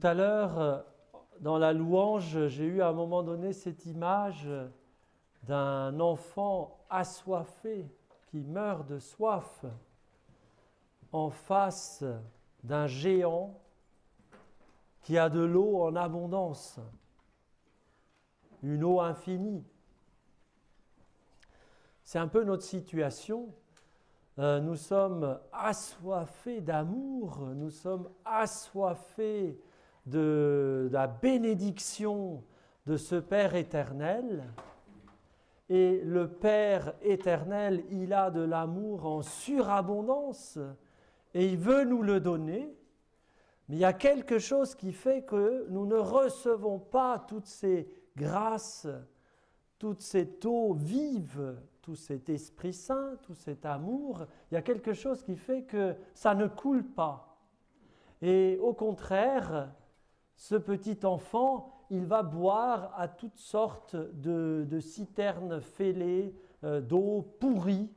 à l'heure, dans la louange, j'ai eu à un moment donné cette image d'un enfant assoiffé qui meurt de soif en face d'un géant qui a de l'eau en abondance, une eau infinie. C'est un peu notre situation. Nous sommes assoiffés d'amour, nous sommes assoiffés de la bénédiction de ce Père éternel. Et le Père éternel, il a de l'amour en surabondance et il veut nous le donner. Mais il y a quelque chose qui fait que nous ne recevons pas toutes ces grâces, toute cette eau vive, tout cet Esprit Saint, tout cet amour. Il y a quelque chose qui fait que ça ne coule pas. Et au contraire, ce petit enfant, il va boire à toutes sortes de citernes fêlées, d'eau pourrie.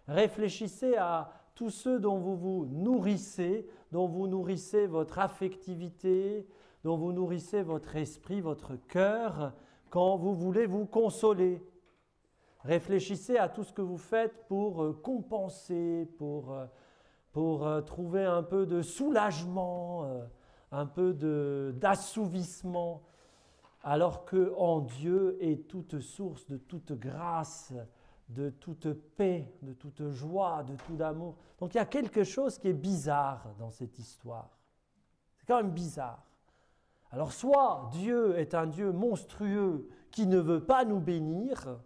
Réfléchissez à tous ceux dont vous vous nourrissez, dont vous nourrissez votre affectivité, dont vous nourrissez votre esprit, votre cœur, quand vous voulez vous consoler. Réfléchissez à tout ce que vous faites pour compenser, pour trouver un peu de soulagement, un peu d'assouvissement, alors qu'en Dieu est toute source de toute grâce, de toute paix, de toute joie, de tout amour. Donc il y a quelque chose qui est bizarre dans cette histoire. C'est quand même bizarre. Alors soit Dieu est un Dieu monstrueux qui ne veut pas nous bénir,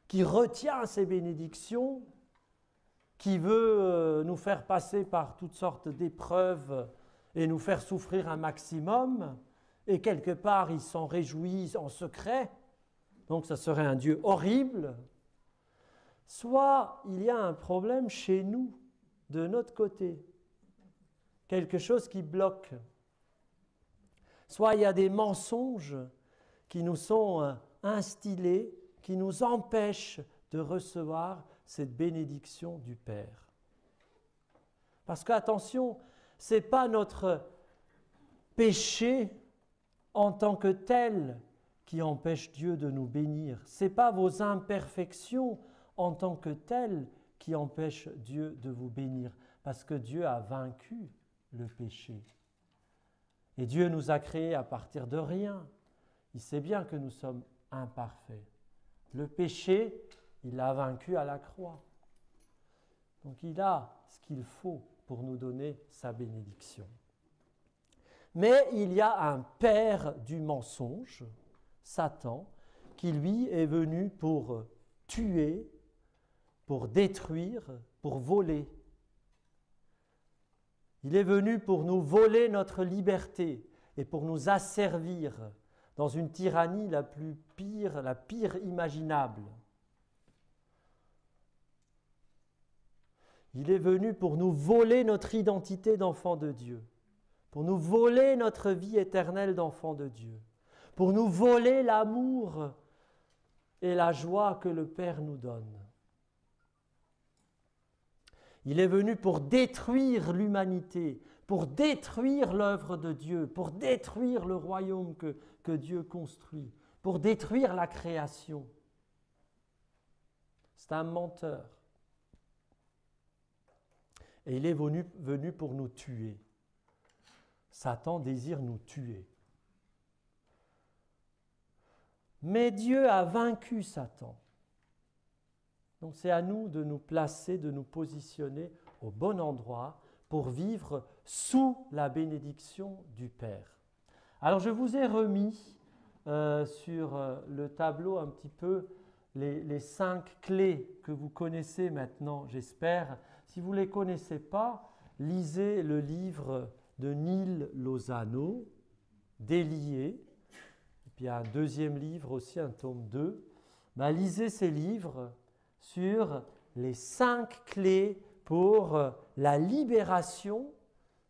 qui retient ses bénédictions, qui veut nous faire passer par toutes sortes d'épreuves et nous faire souffrir un maximum, et quelque part il s'en réjouit en secret, donc ça serait un Dieu horrible. Soit il y a un problème chez nous, de notre côté, quelque chose qui bloque. Soit il y a des mensonges qui nous sont instillés, qui nous empêchent de recevoir cette bénédiction du Père. Parce qu'attention, ce n'est pas notre péché en tant que tel qui empêche Dieu de nous bénir. Ce n'est pas vos imperfections en tant que telles qui empêchent Dieu de vous bénir. Parce que Dieu a vaincu le péché. Et Dieu nous a créés à partir de rien. Il sait bien que nous sommes imparfaits. Le péché, il l'a vaincu à la croix. Donc il a ce qu'il faut pour nous donner sa bénédiction. Mais il y a un père du mensonge, Satan, qui lui est venu pour tuer, pour détruire, pour voler. Il est venu pour nous voler notre liberté et pour nous asservir dans une tyrannie la pire imaginable. Il est venu pour nous voler notre identité d'enfant de Dieu, pour nous voler notre vie éternelle d'enfant de Dieu, pour nous voler l'amour et la joie que le Père nous donne. Il est venu pour détruire l'humanité, pour détruire l'œuvre de Dieu, pour détruire le royaume que Dieu construit, pour détruire la création. C'est un menteur. Et il est venu pour nous tuer. Satan désire nous tuer. Mais Dieu a vaincu Satan. Donc c'est à nous de nous placer, de nous positionner au bon endroit pour vivre sous la bénédiction du Père. Alors je vous ai remis sur le tableau un petit peu les 5 clés que vous connaissez maintenant, j'espère. Si vous ne les connaissez pas, lisez le livre de Neil Lozano, Délié. Et puis il y a un deuxième livre aussi, un tome 2. Lisez ces livres sur les 5 clés pour la libération,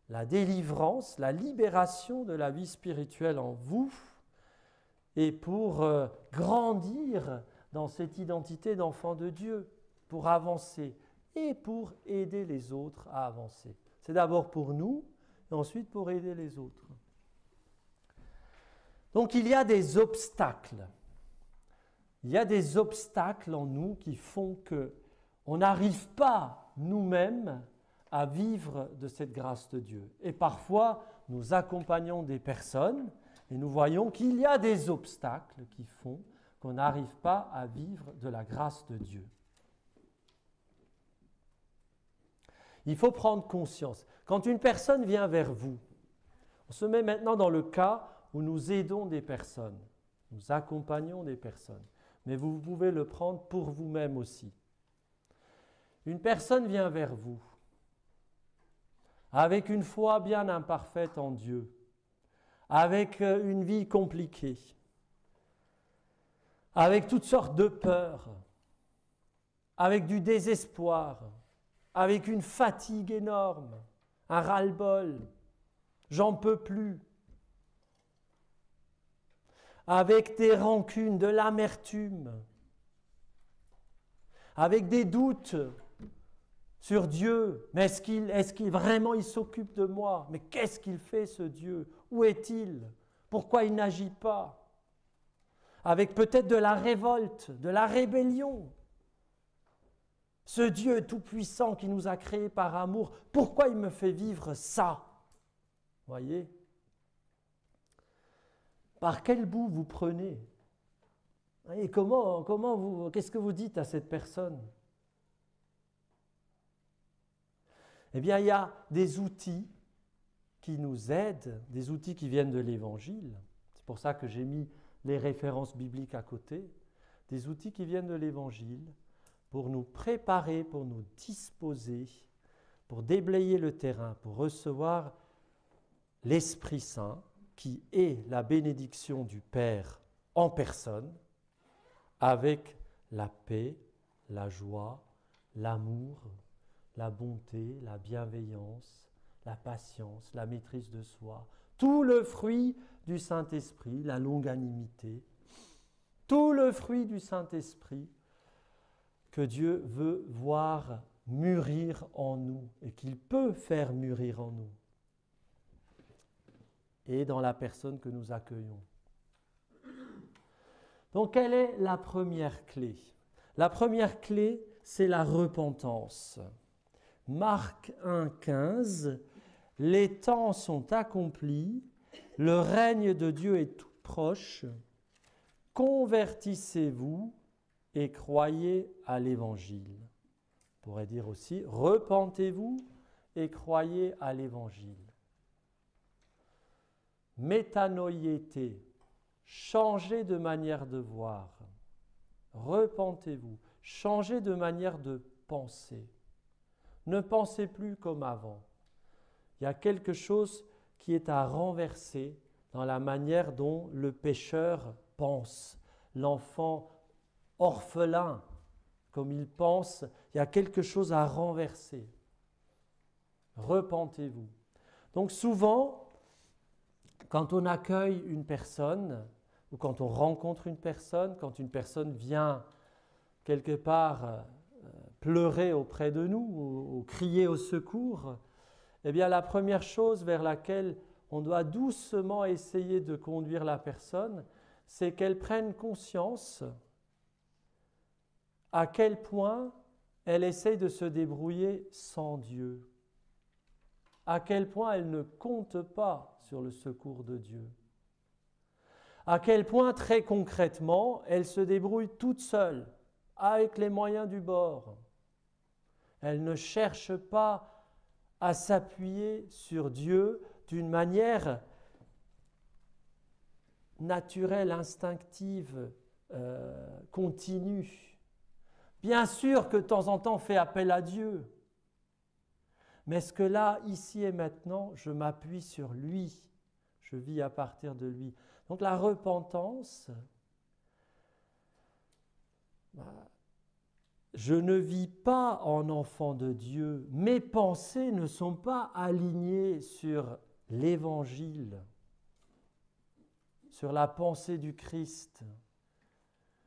la délivrance, la libération de la vie spirituelle en vous et pour grandir dans cette identité d'enfant de Dieu, pour avancer et pour aider les autres à avancer. C'est d'abord pour nous et ensuite pour aider les autres. Donc il y a des obstacles. Il y a des obstacles en nous qui font qu'on n'arrive pas nous-mêmes à vivre de cette grâce de Dieu. Et parfois, nous accompagnons des personnes et nous voyons qu'il y a des obstacles qui font qu'on n'arrive pas à vivre de la grâce de Dieu. Il faut prendre conscience. Quand une personne vient vers vous, on se met maintenant dans le cas où nous aidons des personnes, nous accompagnons des personnes, mais vous pouvez le prendre pour vous-même aussi. Une personne vient vers vous avec une foi bien imparfaite en Dieu, avec une vie compliquée, avec toutes sortes de peurs, avec du désespoir, avec une fatigue énorme, un ras-le-bol, j'en peux plus, avec des rancunes, de l'amertume, avec des doutes sur Dieu. Mais est-ce qu'il vraiment il s'occupe de moi? Mais qu'est-ce qu'il fait ce Dieu? Où est-il? Pourquoi il n'agit pas? Avec peut-être de la révolte, de la rébellion. Ce Dieu tout-puissant qui nous a créés par amour, pourquoi il me fait vivre ça? Voyez? Par quel bout vous prenez? Et qu'est-ce que vous dites à cette personne? Eh bien, il y a des outils qui nous aident, des outils qui viennent de l'Évangile. C'est pour ça que j'ai mis les références bibliques à côté. Des outils qui viennent de l'Évangile pour nous préparer, pour nous disposer, pour déblayer le terrain, pour recevoir l'Esprit Saint, qui est la bénédiction du Père en personne, avec la paix, la joie, l'amour, la bonté, la bienveillance, la patience, la maîtrise de soi, tout le fruit du Saint-Esprit, la longanimité, tout le fruit du Saint-Esprit que Dieu veut voir mûrir en nous et qu'il peut faire mûrir en nous et dans la personne que nous accueillons. Donc, quelle est la première clé? La première clé, c'est la repentance. Marc 1,15, « Les temps sont accomplis, le règne de Dieu est tout proche, convertissez-vous et croyez à l'Évangile. » On pourrait dire aussi, « Repentez-vous et croyez à l'Évangile. » Métanoïété, changez de manière de voir. Repentez-vous, changez de manière de penser. Ne pensez plus comme avant. Il y a quelque chose qui est à renverser dans la manière dont le pécheur pense. L'enfant orphelin, comme il pense, il y a quelque chose à renverser. Repentez-vous. Donc souvent, quand on accueille une personne, ou quand on rencontre une personne, quand une personne vient quelque part pleurer auprès de nous ou crier au secours, eh bien la première chose vers laquelle on doit doucement essayer de conduire la personne, c'est qu'elle prenne conscience à quel point elle essaye de se débrouiller sans Dieu, à quel point elle ne compte pas sur le secours de Dieu, à quel point très concrètement elle se débrouille toute seule, avec les moyens du bord. Elle ne cherche pas à s'appuyer sur Dieu d'une manière naturelle, instinctive, continue. Bien sûr que de temps en temps, on fait appel à Dieu. Mais est-ce que là, ici et maintenant, je m'appuie sur lui? Je vis à partir de lui. Donc la repentance, je ne vis pas en enfant de Dieu. Mes pensées ne sont pas alignées sur l'Évangile, sur la pensée du Christ.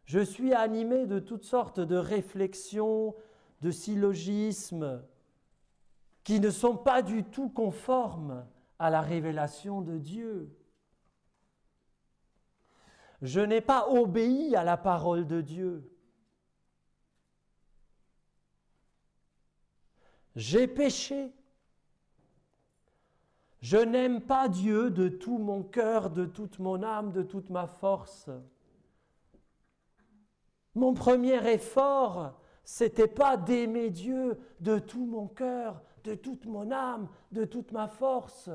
Je suis animé de toutes sortes de réflexions, de syllogismes qui ne sont pas du tout conformes à la révélation de Dieu. Je n'ai pas obéi à la parole de Dieu. J'ai péché. Je n'aime pas Dieu de tout mon cœur, de toute mon âme, de toute ma force. Mon premier effort, c'était pas d'aimer Dieu de tout mon cœur, de toute mon âme, de toute ma force.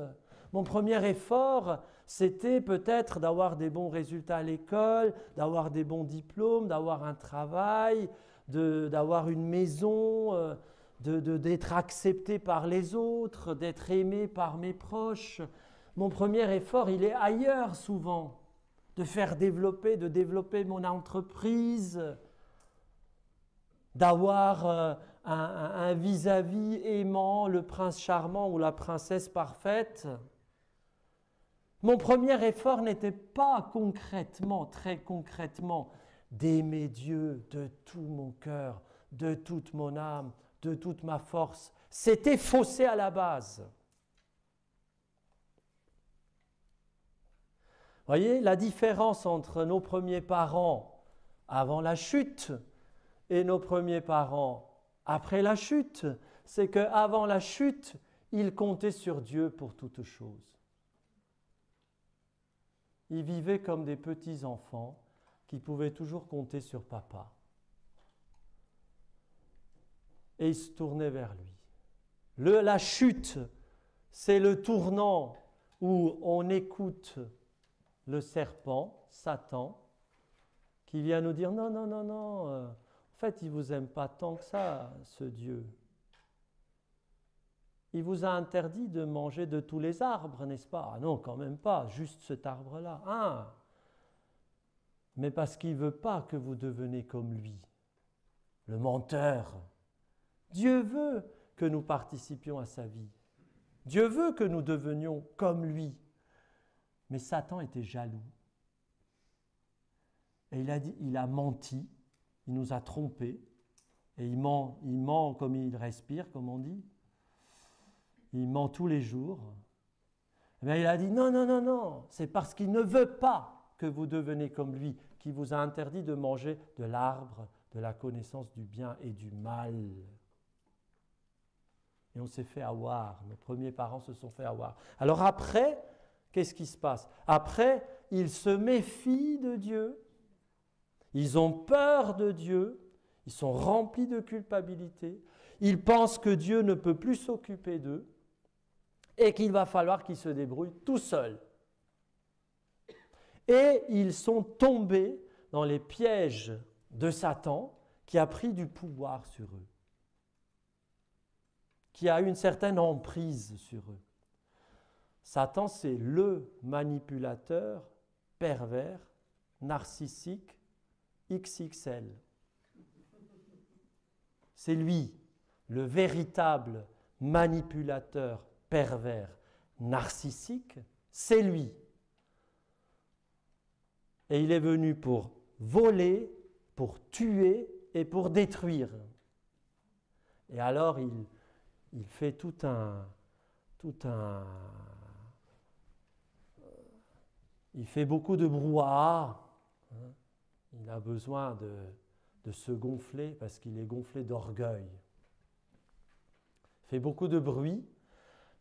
Mon premier effort, c'était peut-être d'avoir des bons résultats à l'école, d'avoir des bons diplômes, d'avoir un travail, d'avoir une maison, d'être accepté par les autres, d'être aimé par mes proches. Mon premier effort, il est ailleurs souvent, de développer mon entreprise, d'avoir un vis-à-vis aimant, le prince charmant ou la princesse parfaite. Mon premier effort n'était pas concrètement, très concrètement, d'aimer Dieu de tout mon cœur, de toute mon âme, de toute ma force. C'était faussé à la base. Voyez, la différence entre nos premiers parents avant la chute et nos premiers parents après la chute, c'est qu'avant la chute, ils comptaient sur Dieu pour toutes choses. Ils vivaient comme des petits-enfants qui pouvaient toujours compter sur papa. Et ils se tournaient vers lui. La chute, c'est le tournant où on écoute le serpent, Satan, qui vient nous dire « Non, non, non, non, en fait, il ne vous aime pas tant que ça, ce Dieu. Il vous a interdit de manger de tous les arbres, n'est-ce pas? Ah non, quand même pas, juste cet arbre-là. Ah, mais parce qu'il ne veut pas que vous deveniez comme lui, le menteur. Dieu veut que nous participions à sa vie. Dieu veut que nous devenions comme lui. Mais Satan était jaloux. Et il a menti, il nous a trompés. Et il ment comme il respire, comme on dit. Il ment tous les jours. Et bien, il a dit non, non, non, non, c'est parce qu'il ne veut pas que vous deveniez comme lui, qu'il vous a interdit de manger de l'arbre de la connaissance du bien et du mal. Et on s'est fait avoir, nos premiers parents se sont fait avoir. Alors après, qu'est-ce qui se passe? Après, ils se méfient de Dieu, ils ont peur de Dieu, ils sont remplis de culpabilité, ils pensent que Dieu ne peut plus s'occuper d'eux et qu'il va falloir qu'ils se débrouillent tout seuls. Et ils sont tombés dans les pièges de Satan qui a pris du pouvoir sur eux, qui a une certaine emprise sur eux. Satan, c'est le manipulateur pervers, narcissique, XXL. C'est lui, le véritable manipulateur pervers, narcissique, c'est lui. Et il est venu pour voler, pour tuer et pour détruire. Et alors il fait tout un il fait beaucoup de brouhaha. Il a besoin de se gonfler parce qu'il est gonflé d'orgueil. Il fait beaucoup de bruit,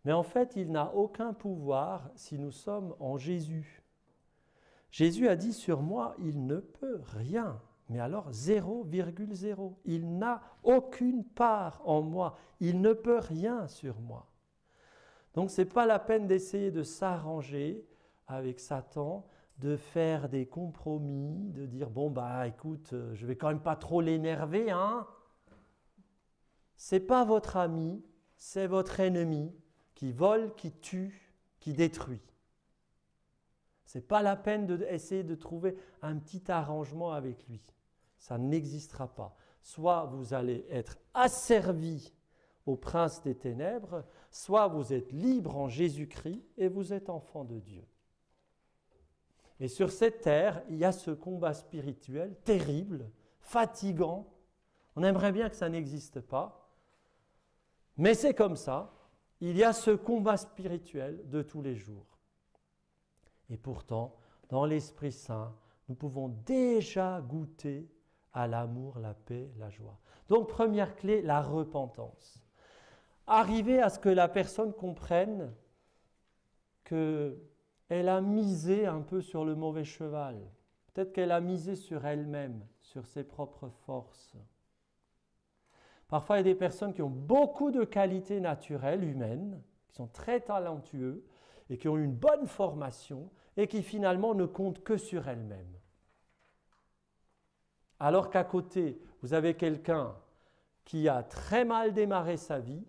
mais en fait, il n'a aucun pouvoir si nous sommes en Jésus. Jésus a dit sur moi, il ne peut rien. Mais alors 0,0. Il n'a aucune part en moi. Il ne peut rien sur moi. Donc ce n'est pas la peine d'essayer de s'arranger avec Satan, de faire des compromis, de dire bon bah écoute, je vais quand même pas trop l'énerver, hein. C'est pas votre ami, c'est votre ennemi qui vole, qui tue, qui détruit. C'est pas la peine d'essayer de trouver un petit arrangement avec lui. Ça n'existera pas. Soit vous allez être asservi au prince des ténèbres, soit vous êtes libre en Jésus-Christ et vous êtes enfant de Dieu. Et sur cette terre, il y a ce combat spirituel terrible, fatigant. On aimerait bien que ça n'existe pas, mais c'est comme ça. Il y a ce combat spirituel de tous les jours. Et pourtant, dans l'Esprit Saint, nous pouvons déjà goûter à l'amour, la paix, la joie. Donc, première clé, la repentance. Arriver à ce que la personne comprenne qu'elle a misé un peu sur le mauvais cheval. Peut-être qu'elle a misé sur elle-même, sur ses propres forces. Parfois, il y a des personnes qui ont beaucoup de qualités naturelles, humaines, qui sont très talentueux et qui ont une bonne formation et qui finalement ne comptent que sur elles-mêmes. Alors qu'à côté, vous avez quelqu'un qui a très mal démarré sa vie,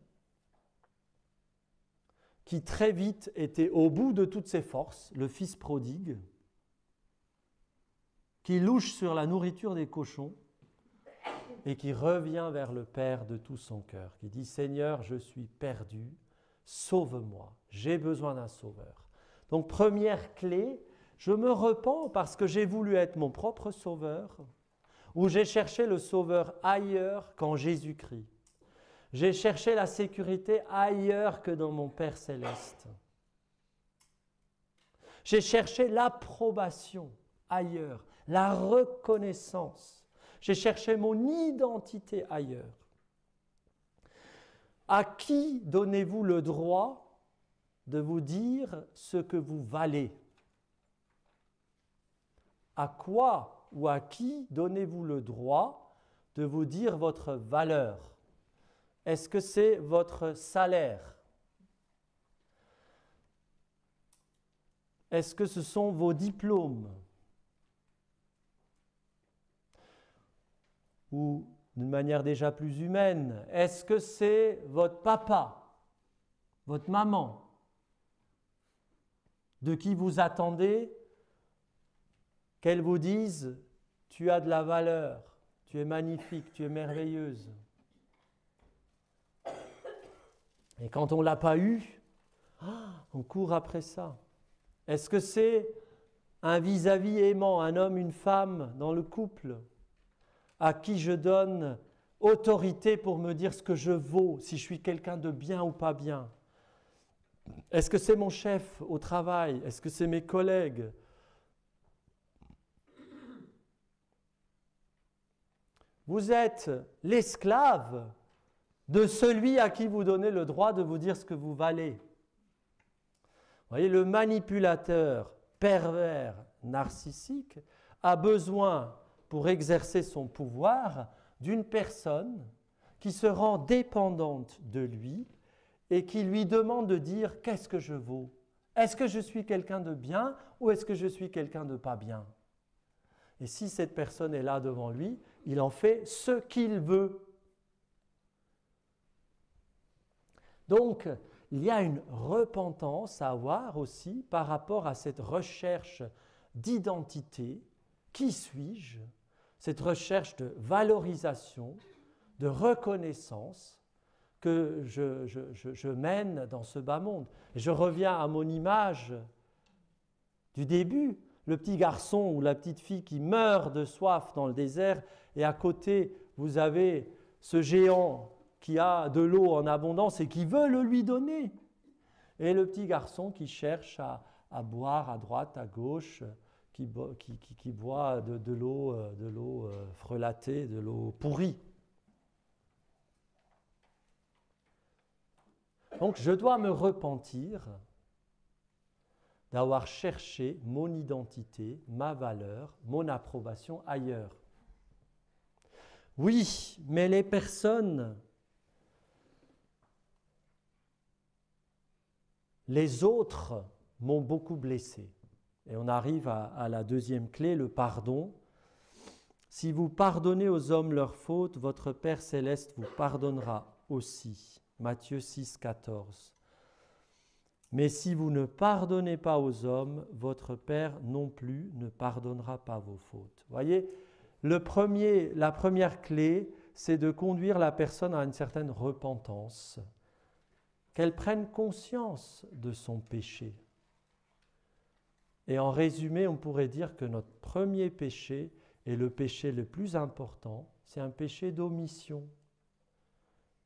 qui très vite était au bout de toutes ses forces, le fils prodigue, qui louche sur la nourriture des cochons et qui revient vers le Père de tout son cœur, qui dit « Seigneur, je suis perdu, sauve-moi, j'ai besoin d'un sauveur. » Donc première clé, je me repens parce que j'ai voulu être mon propre sauveur, ou j'ai cherché le sauveur ailleurs qu'en Jésus-Christ. J'ai cherché la sécurité ailleurs que dans mon Père céleste. J'ai cherché l'approbation ailleurs, la reconnaissance. J'ai cherché mon identité ailleurs. À qui donnez-vous le droit de vous dire ce que vous valez? À quoi ou à qui donnez-vous le droit de vous dire votre valeur? Est-ce que c'est votre salaire? Est-ce que ce sont vos diplômes? Ou d'une manière déjà plus humaine, est-ce que c'est votre papa, votre maman, de qui vous attendez qu'elle vous dise « tu as de la valeur, tu es magnifique, tu es merveilleuse ». Et quand on ne l'a pas eu, on court après ça. Est-ce que c'est un vis-à-vis aimant, un homme, une femme dans le couple, à qui je donne autorité pour me dire ce que je vaux, si je suis quelqu'un de bien ou pas bien? Est-ce que c'est mon chef au travail? Est-ce que c'est mes collègues? Vous êtes l'esclave de celui à qui vous donnez le droit de vous dire ce que vous valez. Vous voyez, le manipulateur pervers narcissique a besoin, pour exercer son pouvoir, d'une personne qui se rend dépendante de lui et qui lui demande de dire « qu'est-ce que je vaux? Est-ce que je suis quelqu'un de bien ou est-ce que je suis quelqu'un de pas bien ?» Et si cette personne est là devant lui, il en fait ce qu'il veut. Donc, il y a une repentance à avoir aussi par rapport à cette recherche d'identité. Qui suis-je? Cette recherche de valorisation, de reconnaissance que je mène dans ce bas monde. Et je reviens à mon image du début, le petit garçon ou la petite fille qui meurt de soif dans le désert et à côté, vous avez ce géant qui a de l'eau en abondance et qui veut le lui donner. Et le petit garçon qui cherche à boire à droite, à gauche, qui boit de l'eau frelatée, de l'eau pourrie. Donc je dois me repentir d'avoir cherché mon identité, ma valeur, mon approbation ailleurs. Oui, mais les personnes, les autres m'ont beaucoup blessé. Et on arrive à la deuxième clé, le pardon. Si vous pardonnez aux hommes leurs fautes, votre Père céleste vous pardonnera aussi. Matthieu 6, 14. Mais si vous ne pardonnez pas aux hommes, votre Père non plus ne pardonnera pas vos fautes. Vous voyez, la première clé, c'est de conduire la personne à une certaine repentance, qu'elle prenne conscience de son péché. Et en résumé, on pourrait dire que notre premier péché est le péché le plus important, c'est un péché d'omission.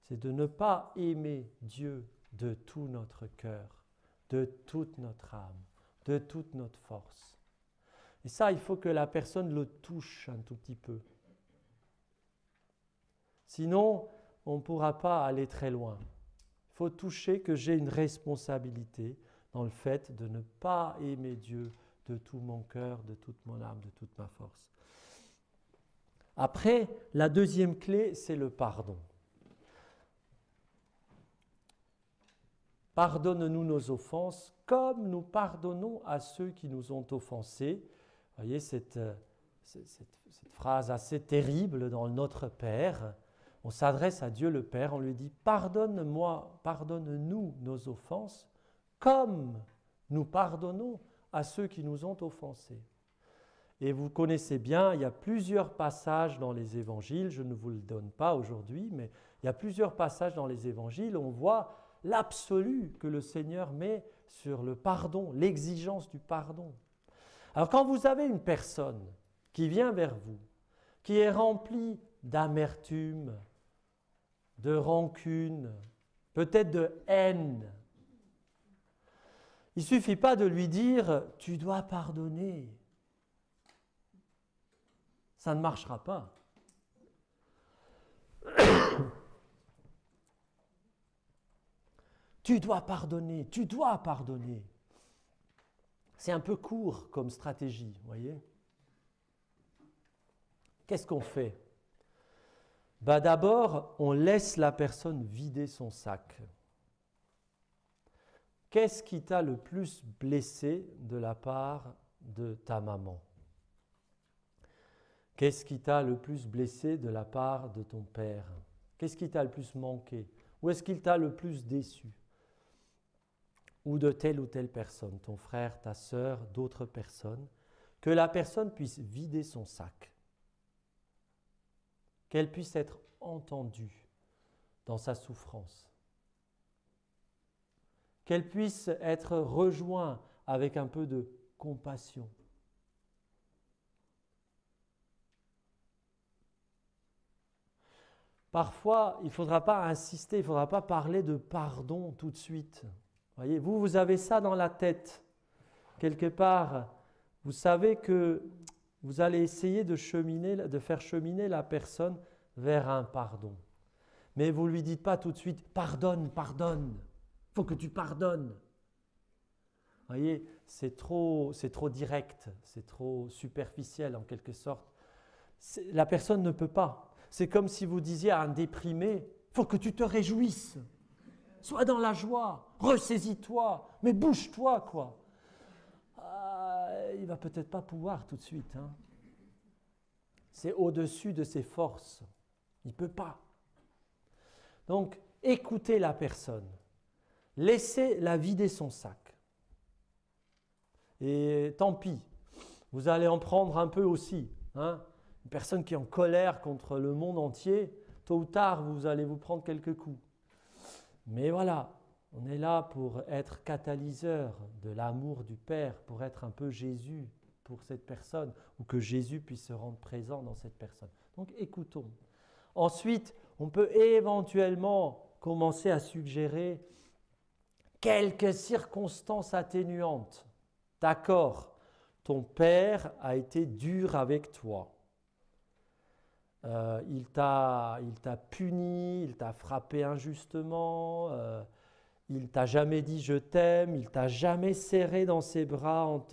C'est de ne pas aimer Dieu de tout notre cœur, de toute notre âme, de toute notre force. Et ça, il faut que la personne le touche un tout petit peu. Sinon, on ne pourra pas aller très loin. Il faut toucher que j'ai une responsabilité dans le fait de ne pas aimer Dieu de tout mon cœur, de toute mon âme, de toute ma force. Après, la deuxième clé, c'est le pardon. Pardonne-nous nos offenses comme nous pardonnons à ceux qui nous ont offensés. Vous voyez cette phrase assez terrible dans Notre Père. On s'adresse à Dieu le Père, on lui dit « Pardonne-moi, pardonne-nous nos offenses comme nous pardonnons à ceux qui nous ont offensés. » Et vous connaissez bien, il y a plusieurs passages dans les évangiles, je ne vous le donne pas aujourd'hui, mais il y a plusieurs passages dans les évangiles où on voit l'absolu que le Seigneur met sur le pardon, l'exigence du pardon. Alors quand vous avez une personne qui vient vers vous, qui est remplie d'amertume, de rancune, peut-être de haine, il ne suffit pas de lui dire « tu dois pardonner ». Ça ne marchera pas. Tu dois pardonner, tu dois pardonner. C'est un peu court comme stratégie, vous voyez. Qu'est-ce qu'on fait? D'abord, on laisse la personne vider son sac. Qu'est-ce qui t'a le plus blessé de la part de ta maman? Qu'est-ce qui t'a le plus blessé de la part de ton père? Qu'est-ce qui t'a le plus manqué? Où est-ce qu'il t'a le plus déçu? Ou de telle ou telle personne, ton frère, ta sœur, d'autres personnes, que la personne puisse vider son sac, qu'elle puisse être entendue dans sa souffrance, qu'elle puisse être rejointe avec un peu de compassion. Parfois, il ne faudra pas insister, il ne faudra pas parler de pardon tout de suite. Voyez, vous avez ça dans la tête. Quelque part, vous savez que vous allez essayer de faire cheminer la personne vers un pardon. Mais vous ne lui dites pas tout de suite « pardonne, pardonne, il faut que tu pardonnes ». Voyez, c'est trop direct, c'est trop superficiel en quelque sorte. La personne ne peut pas. C'est comme si vous disiez à un déprimé « il faut que tu te réjouisses ». Sois dans la joie, ressaisis-toi, mais bouge-toi, quoi. Il ne va peut-être pas pouvoir tout de suite. Hein. C'est au-dessus de ses forces. Il ne peut pas. Donc, écoutez la personne. Laissez-la vider son sac. Et tant pis, vous allez en prendre un peu aussi. Hein. Une personne qui est en colère contre le monde entier, tôt ou tard, vous allez vous prendre quelques coups. Mais voilà, on est là pour être catalyseur de l'amour du Père, pour être un peu Jésus pour cette personne, ou que Jésus puisse se rendre présent dans cette personne. Donc écoutons. Ensuite, on peut éventuellement commencer à suggérer quelques circonstances atténuantes. D'accord, ton Père a été dur avec toi. Il t'a puni, il t'a frappé injustement, il t'a jamais dit je t'aime, il t'a jamais serré dans ses bras,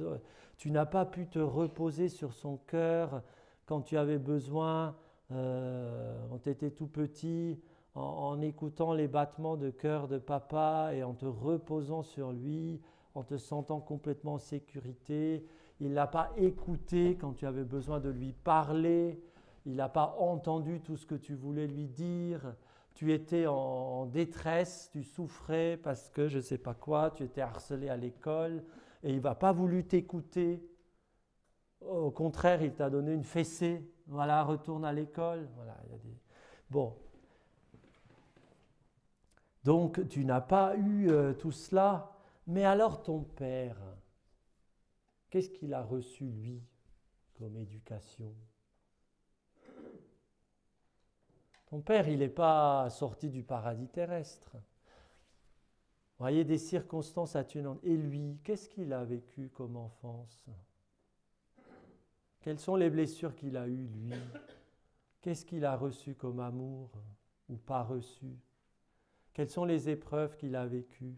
tu n'as pas pu te reposer sur son cœur quand tu avais besoin, quand tu étais tout petit, en écoutant les battements de cœur de papa et en te reposant sur lui, en te sentant complètement en sécurité. Il ne l'a pas écouté quand tu avais besoin de lui parler. Il n'a pas entendu tout ce que tu voulais lui dire. Tu étais en détresse, tu souffrais parce que je ne sais pas quoi, tu étais harcelé à l'école et il ne va pas voulu t'écouter. Au contraire, il t'a donné une fessée. Voilà, retourne à l'école. Voilà, il y a des... Bon. Donc, tu n'as pas eu tout cela. Mais alors ton père, qu'est-ce qu'il a reçu, lui, comme éducation ? Ton père, il n'est pas sorti du paradis terrestre. Vous voyez, des circonstances atténuantes. Et lui, qu'est-ce qu'il a vécu comme enfance ? Quelles sont les blessures qu'il a eues, lui? Qu'est-ce qu'il a reçu comme amour ou pas reçu? Quelles sont les épreuves qu'il a vécues?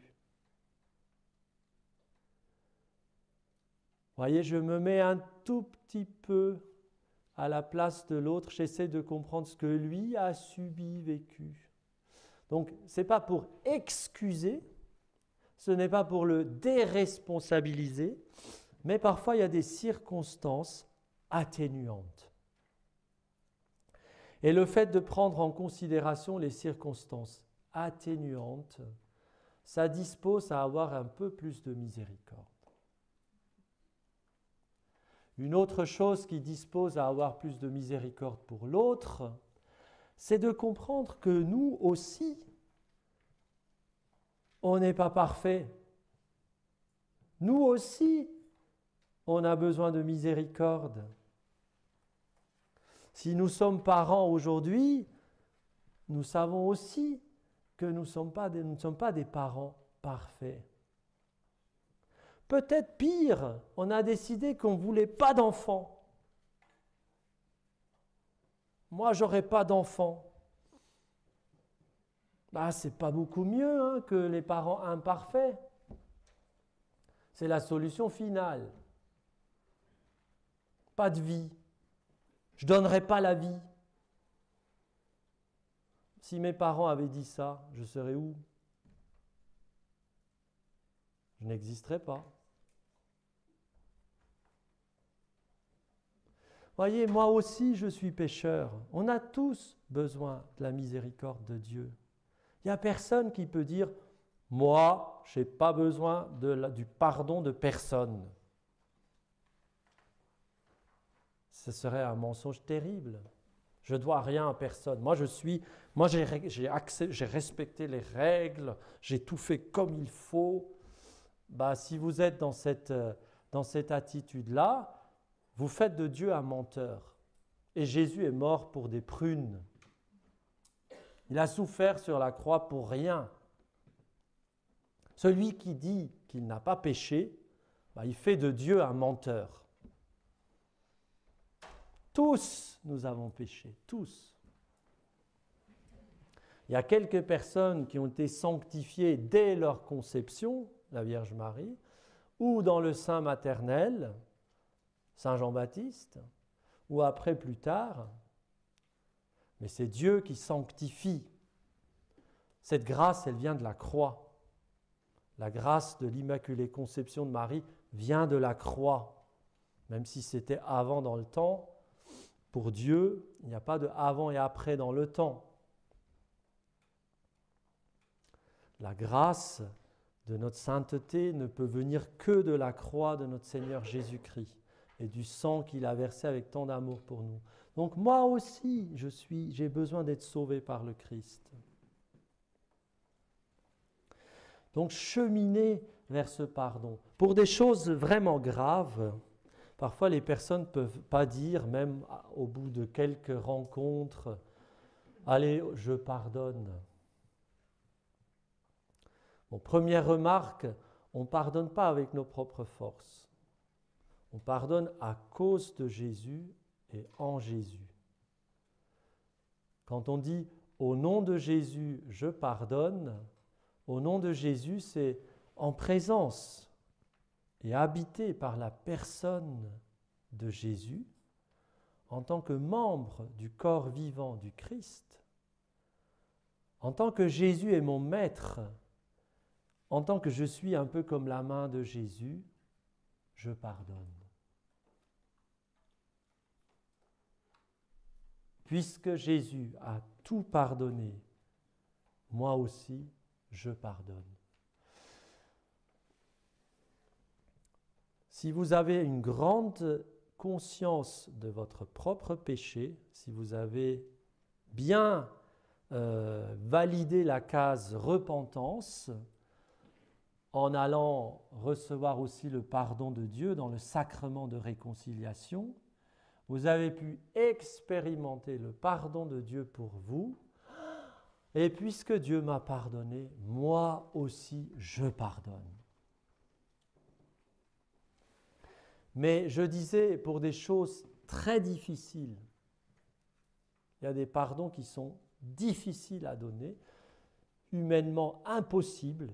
Voyez, je me mets un tout petit peu à la place de l'autre, j'essaie de comprendre ce que lui a subi, vécu. Donc, ce n'est pas pour excuser, ce n'est pas pour le déresponsabiliser, mais parfois il y a des circonstances atténuantes. Et le fait de prendre en considération les circonstances atténuantes, ça dispose à avoir un peu plus de miséricorde. Une autre chose qui dispose à avoir plus de miséricorde pour l'autre, c'est de comprendre que nous aussi, on n'est pas parfait. Nous aussi, on a besoin de miséricorde. Si nous sommes parents aujourd'hui, nous savons aussi que nous ne sommes pas des parents parfaits. Peut-être pire, on a décidé qu'on ne voulait pas d'enfants. Moi, je n'aurai pas d'enfants. C'est pas beaucoup mieux que les parents imparfaits. C'est la solution finale. Pas de vie. Je ne donnerai pas la vie. Si mes parents avaient dit ça, je serais où? Je n'existerais pas. Voyez, moi aussi je suis pécheur. On a tous besoin de la miséricorde de Dieu. Il n'y a personne qui peut dire « Moi, je n'ai pas besoin du pardon de personne ». Ce serait un mensonge terrible. Je ne dois rien à personne. Moi, j'ai respecté les règles, j'ai tout fait comme il faut. Si vous êtes dans cette attitude-là, vous faites de Dieu un menteur. Et Jésus est mort pour des prunes. Il a souffert sur la croix pour rien. Celui qui dit qu'il n'a pas péché, il fait de Dieu un menteur. Tous, nous avons péché, tous. Il y a quelques personnes qui ont été sanctifiées dès leur conception, la Vierge Marie, ou dans le sein maternel, Saint Jean-Baptiste, ou après plus tard. Mais c'est Dieu qui sanctifie. Cette grâce, elle vient de la croix. La grâce de l'Immaculée Conception de Marie vient de la croix. Même si c'était avant dans le temps, pour Dieu, il n'y a pas de avant et après dans le temps. La grâce de notre sainteté ne peut venir que de la croix de notre Seigneur Jésus-Christ et du sang qu'il a versé avec tant d'amour pour nous. Donc moi aussi, j'ai besoin d'être sauvé par le Christ. Donc cheminer vers ce pardon. Pour des choses vraiment graves, parfois les personnes ne peuvent pas dire, même au bout de quelques rencontres, « Allez, je pardonne ». Première remarque, on ne pardonne pas avec nos propres forces. On pardonne à cause de Jésus et en Jésus. Quand on dit « au nom de Jésus, je pardonne », au nom de Jésus, c'est en présence et habité par la personne de Jésus, en tant que membre du corps vivant du Christ, en tant que Jésus est mon maître, en tant que je suis un peu comme la main de Jésus, je pardonne. Puisque Jésus a tout pardonné, moi aussi, je pardonne. Si vous avez une grande conscience de votre propre péché, si vous avez bien validé la case repentance, en allant recevoir aussi le pardon de Dieu dans le sacrement de réconciliation, vous avez pu expérimenter le pardon de Dieu pour vous. Et puisque Dieu m'a pardonné, moi aussi je pardonne. Mais je disais, pour des choses très difficile. Il y a des pardons qui sont difficiles à donner, humainement impossibles.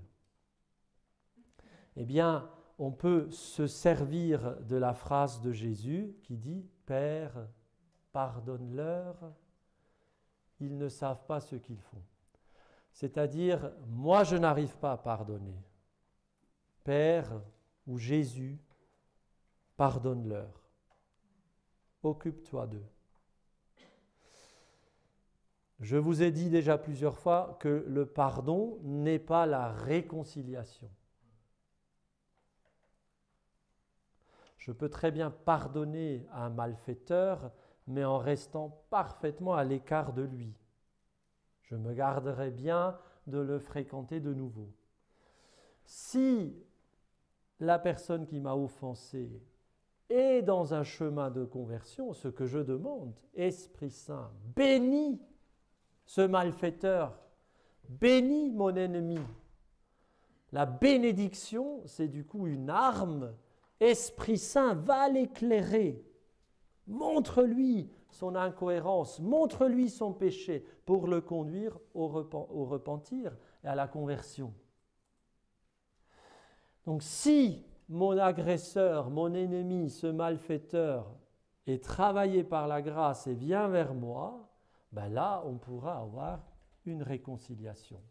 Eh bien, on peut se servir de la phrase de Jésus qui dit « Père, pardonne-leur, ils ne savent pas ce qu'ils font ». C'est-à-dire, moi je n'arrive pas à pardonner. Père ou Jésus, pardonne-leur. Occupe-toi d'eux. Je vous ai dit déjà plusieurs fois que le pardon n'est pas la réconciliation. Je peux très bien pardonner à un malfaiteur, mais en restant parfaitement à l'écart de lui. Je me garderai bien de le fréquenter de nouveau. Si la personne qui m'a offensé est dans un chemin de conversion, ce que je demande, Esprit Saint, bénis ce malfaiteur, bénis mon ennemi. La bénédiction, c'est du coup une arme. Esprit Saint, va l'éclairer. Montre-lui son incohérence, montre-lui son péché pour le conduire au repentir et à la conversion. Donc si mon agresseur, mon ennemi, ce malfaiteur est travaillé par la grâce et vient vers moi, ben là on pourra avoir une réconciliation.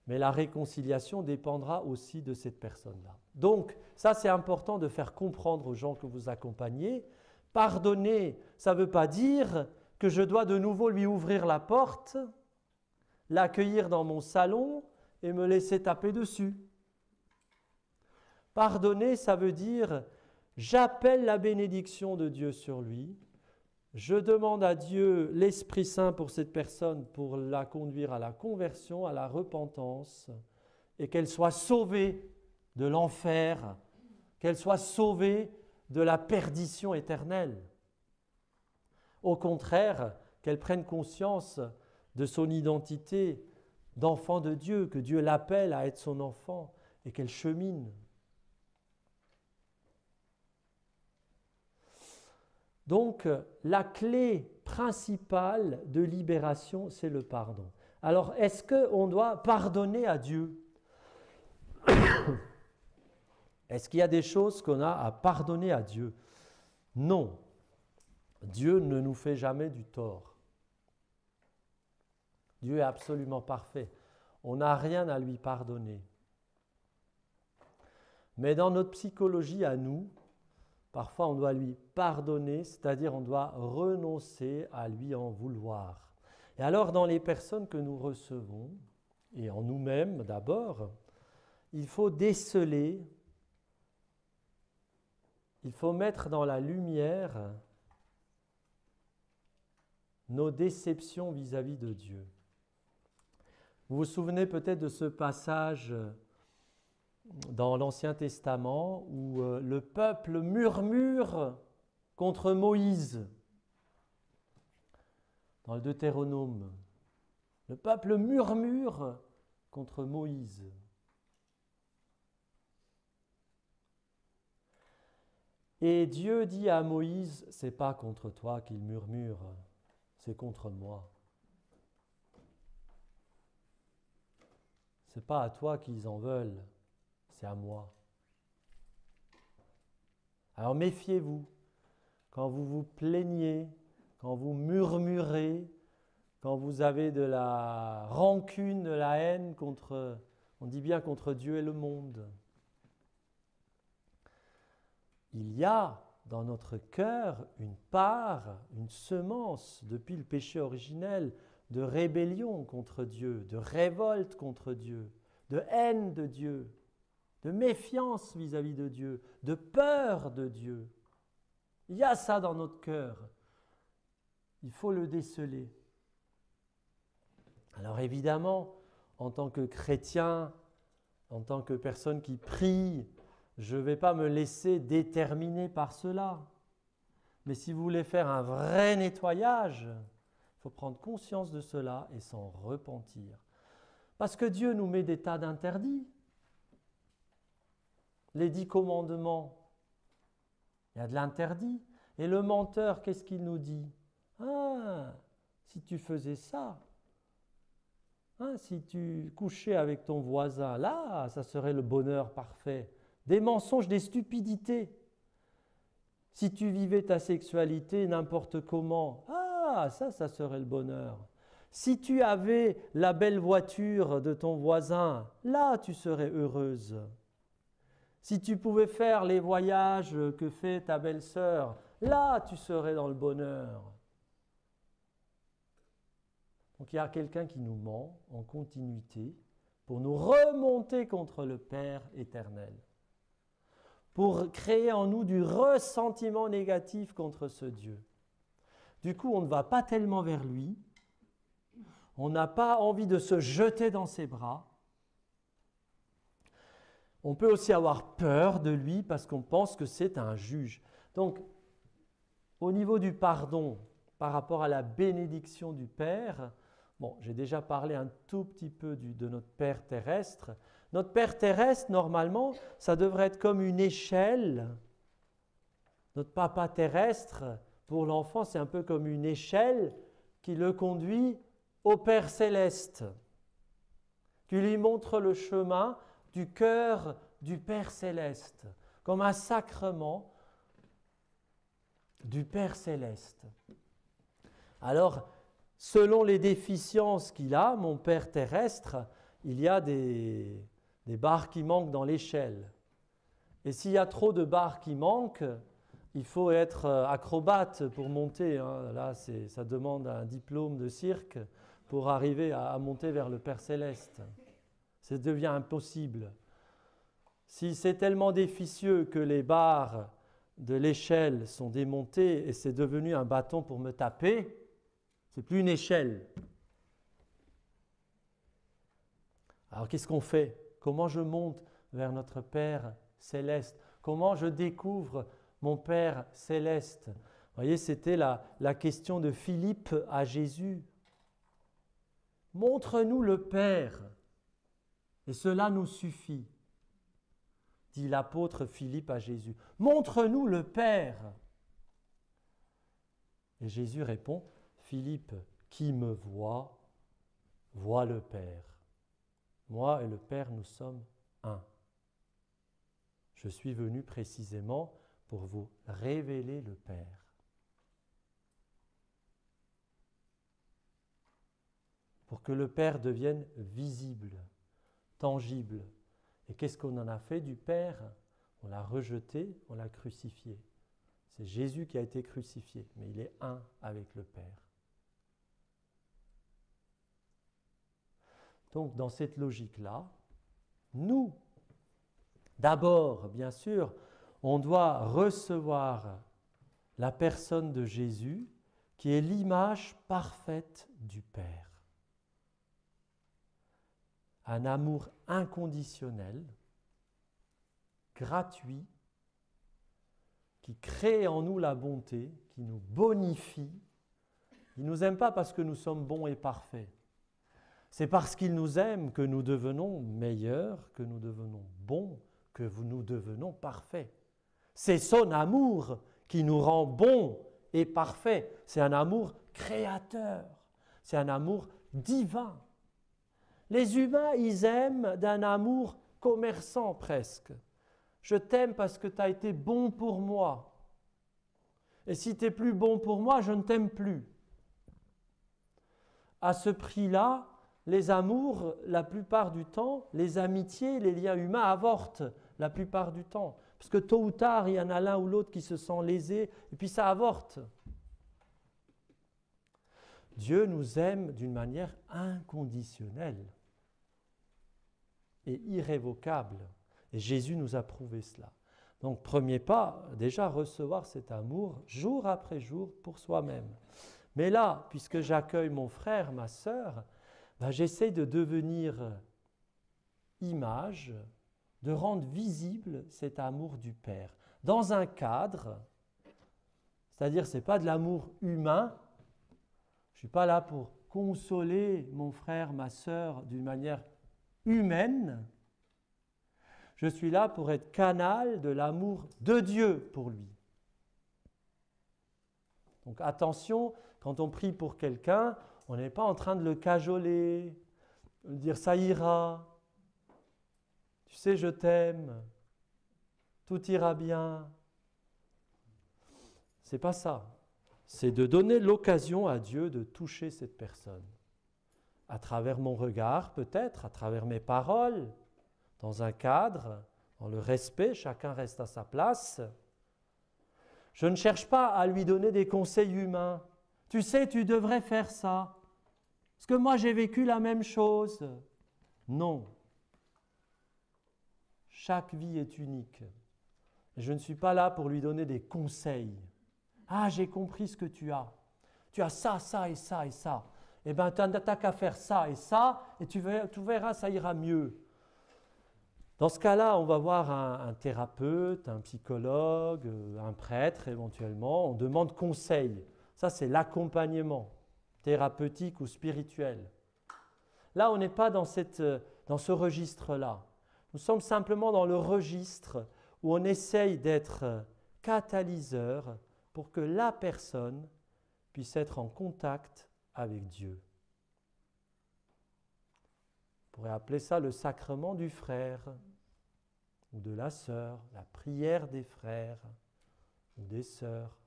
Mais la réconciliation dépendra aussi de cette personne-là. Donc, ça c'est important de faire comprendre aux gens que vous accompagnez. Pardonner, ça ne veut pas dire que je dois de nouveau lui ouvrir la porte, l'accueillir dans mon salon et me laisser taper dessus. Pardonner, ça veut dire j'appelle la bénédiction de Dieu sur lui, je demande à Dieu l'Esprit Saint pour cette personne pour la conduire à la conversion, à la repentance, et qu'elle soit sauvée de l'enfer, qu'elle soit sauvée de la perdition éternelle. Au contraire, qu'elle prenne conscience de son identité d'enfant de Dieu, que Dieu l'appelle à être son enfant, et qu'elle chemine. Donc, la clé principale de libération, c'est le pardon. Alors, est-ce qu'on doit pardonner à Dieu? Est-ce qu'il y a des choses qu'on a à pardonner à Dieu? Non. Dieu ne nous fait jamais du tort. Dieu est absolument parfait. On n'a rien à lui pardonner. Mais dans notre psychologie à nous, parfois, on doit lui pardonner, c'est-à-dire on doit renoncer à lui en vouloir. Et alors, dans les personnes que nous recevons, et en nous-mêmes d'abord, il faut déceler, il faut mettre dans la lumière nos déceptions vis-à-vis de Dieu. Vous vous souvenez peut-être de ce passage dans l'Ancien Testament où le peuple murmure contre Moïse. Dans le Deutéronome, le peuple murmure contre Moïse. Et Dieu dit à Moïse, c'est pas contre toi qu'ils murmurent, c'est contre moi. C'est pas à toi qu'ils en veulent, c'est à moi. Alors méfiez-vous, quand vous vous plaignez, quand vous murmurez, quand vous avez de la rancune, de la haine contre, on dit bien contre Dieu et le monde. Il y a dans notre cœur une part, une semence depuis le péché originel de rébellion contre Dieu, de révolte contre Dieu, de haine de Dieu, de méfiance vis-à-vis de Dieu, de peur de Dieu. Il y a ça dans notre cœur. Il faut le déceler. Alors évidemment, en tant que chrétien, en tant que personne qui prie, je ne vais pas me laisser déterminer par cela. Mais si vous voulez faire un vrai nettoyage, il faut prendre conscience de cela et s'en repentir. Parce que Dieu nous met des tas d'interdits. Les 10 commandements, Il y a de l'interdit. Et le menteur, qu'est-ce qu'il nous dit? Ah, si tu faisais ça, si tu couchais avec ton voisin, là, ça serait le bonheur parfait. Des mensonges, des stupidités. Si tu vivais ta sexualité n'importe comment, ça serait le bonheur. Si tu avais la belle voiture de ton voisin, là, tu serais heureuse. Si tu pouvais faire les voyages que fait ta belle-sœur, là, tu serais dans le bonheur. Donc il y a quelqu'un qui nous ment en continuité pour nous remonter contre le Père éternel, pour créer en nous du ressentiment négatif contre ce Dieu. Du coup, on ne va pas tellement vers lui, on n'a pas envie de se jeter dans ses bras. On peut aussi avoir peur de lui parce qu'on pense que c'est un juge. Donc, au niveau du pardon, par rapport à la bénédiction du Père, j'ai déjà parlé un tout petit peu de notre Père terrestre. Notre Père terrestre, normalement, ça devrait être comme une échelle. Notre Papa terrestre, pour l'enfant, c'est un peu comme une échelle qui le conduit au Père céleste, qui lui montre le chemin du cœur du Père céleste, comme un sacrement du Père céleste. Alors, selon les déficiences qu'il a, mon Père terrestre, il y a des barres qui manquent dans l'échelle. Et s'il y a trop de barres qui manquent, il faut être acrobate pour monter. Là, ça demande un diplôme de cirque pour arriver à monter vers le Père céleste. Ça devient impossible. Si c'est tellement déficieux que les barres de l'échelle sont démontées et c'est devenu un bâton pour me taper, c'est plus une échelle. Alors qu'est-ce qu'on fait? Comment je monte vers notre Père céleste? Comment je découvre mon Père céleste? Vous voyez, c'était la question de Philippe à Jésus. Montre-nous le Père, et cela nous suffit, dit l'apôtre Philippe à Jésus. Montre-nous le Père. Et Jésus répond, Philippe, qui me voit, voit le Père. Moi et le Père, nous sommes un. Je suis venu précisément pour vous révéler le Père. Pour que le Père devienne visible, tangible. Et qu'est-ce qu'on en a fait du Père? On l'a rejeté, on l'a crucifié. C'est Jésus qui a été crucifié, mais il est un avec le Père. Donc, dans cette logique-là, nous, d'abord, bien sûr, on doit recevoir la personne de Jésus qui est l'image parfaite du Père. Un amour inconditionnel, gratuit, qui crée en nous la bonté, qui nous bonifie. Il ne nous aime pas parce que nous sommes bons et parfaits. C'est parce qu'il nous aime que nous devenons meilleurs, que nous devenons bons, que nous devenons parfaits. C'est son amour qui nous rend bons et parfaits. C'est un amour créateur. C'est un amour divin. Les humains, ils aiment d'un amour commerçant presque. Je t'aime parce que tu as été bon pour moi. Et si tu n'es plus bon pour moi, je ne t'aime plus. À ce prix-là, les amours, la plupart du temps, les amitiés, les liens humains avortent la plupart du temps. Parce que tôt ou tard, il y en a l'un ou l'autre qui se sent lésé et puis ça avorte. Dieu nous aime d'une manière inconditionnelle et irrévocable. Et Jésus nous a prouvé cela. Donc, premier pas, déjà recevoir cet amour jour après jour pour soi-même. Mais là, puisque j'accueille mon frère, ma sœur, j'essaie de devenir image, de rendre visible cet amour du Père. Dans un cadre, c'est-à-dire ce n'est pas de l'amour humain, je ne suis pas là pour consoler mon frère, ma sœur d'une manière humaine, je suis là pour être canal de l'amour de Dieu pour lui. Donc attention, quand on prie pour quelqu'un, on n'est pas en train de le cajoler, de lui dire ça ira, tu sais je t'aime, tout ira bien. C'est pas ça. C'est de donner l'occasion à Dieu de toucher cette personne. À travers mon regard peut-être, à travers mes paroles, dans un cadre, dans le respect, chacun reste à sa place. Je ne cherche pas à lui donner des conseils humains. Tu sais, tu devrais faire ça. Parce que moi, j'ai vécu la même chose. Non. Chaque vie est unique. Et je ne suis pas là pour lui donner des conseils. Ah, j'ai compris ce que tu as. Tu as ça, ça et ça et ça. Eh bien, tu n'as qu'à faire ça et tu verras, ça ira mieux. Dans ce cas-là, on va voir un thérapeute, un psychologue, un prêtre éventuellement. On demande conseil. Ça, c'est l'accompagnement thérapeutique ou spirituel. Là, on n'est pas dans ce registre-là. Nous sommes simplement dans le registre où on essaye d'être catalyseur pour que la personne puisse être en contact avec Dieu. On pourrait appeler ça le sacrement du frère ou de la sœur, la prière des frères ou des sœurs.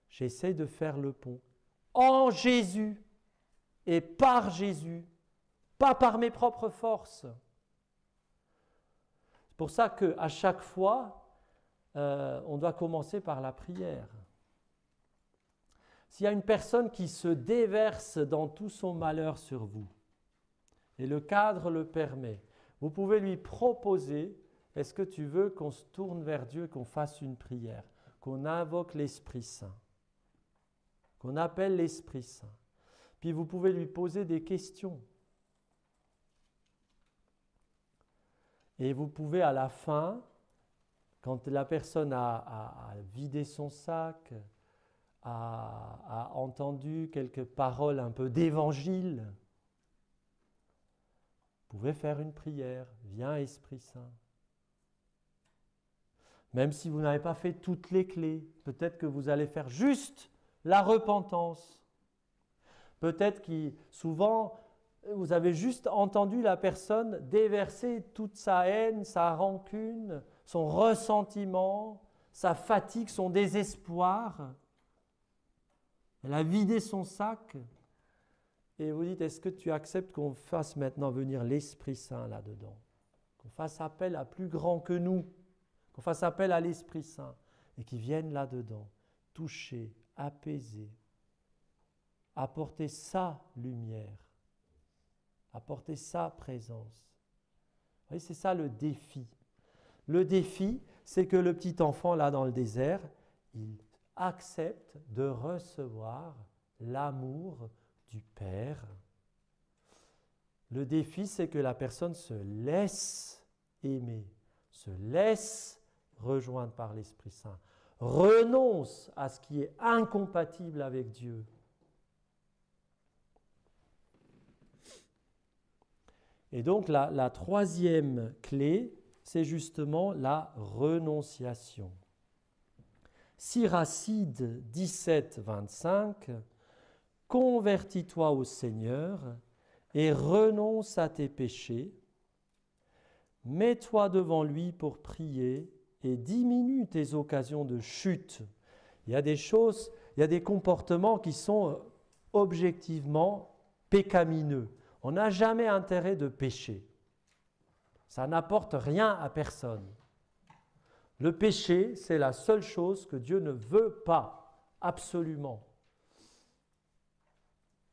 J'essaie de faire le pont en Jésus et par Jésus, pas par mes propres forces. C'est pour ça qu'à chaque fois, on doit commencer par la prière. S'il y a une personne qui se déverse dans tout son malheur sur vous, et le cadre le permet, vous pouvez lui proposer, est-ce que tu veux qu'on se tourne vers Dieu, qu'on fasse une prière, qu'on invoque l'Esprit Saint, qu'on appelle l'Esprit Saint. Puis vous pouvez lui poser des questions. Et vous pouvez à la fin, quand la personne a vidé son sac, a entendu quelques paroles un peu d'évangile, vous pouvez faire une prière. Viens Esprit Saint. Même si vous n'avez pas fait toutes les clés, peut-être que vous allez faire juste la repentance. Peut-être que souvent, vous avez juste entendu la personne déverser toute sa haine, sa rancune, son ressentiment, sa fatigue, son désespoir. Elle a vidé son sac. Et vous dites, est-ce que tu acceptes qu'on fasse maintenant venir l'Esprit Saint là-dedans? Qu'on fasse appel à plus grand que nous, qu'on fasse appel à l'Esprit Saint et qu'il vienne là-dedans, toucher, apaiser, apporter sa lumière, apporter sa présence. Vous voyez, c'est ça le défi. Le défi, c'est que le petit enfant là dans le désert, il accepte de recevoir l'amour du Père. Le défi, c'est que la personne se laisse aimer, se laisse rejoindre par l'Esprit Saint, renonce à ce qui est incompatible avec Dieu. Et donc la troisième clé, c'est justement la renonciation. Siracide 17, 25, « Convertis-toi au Seigneur et renonce à tes péchés. Mets-toi devant lui pour prier et diminue tes occasions de chute. » Il y a des choses, il y a des comportements qui sont objectivement pécamineux. On n'a jamais intérêt de pécher. Ça n'apporte rien à personne. Le péché, c'est la seule chose que Dieu ne veut pas, absolument.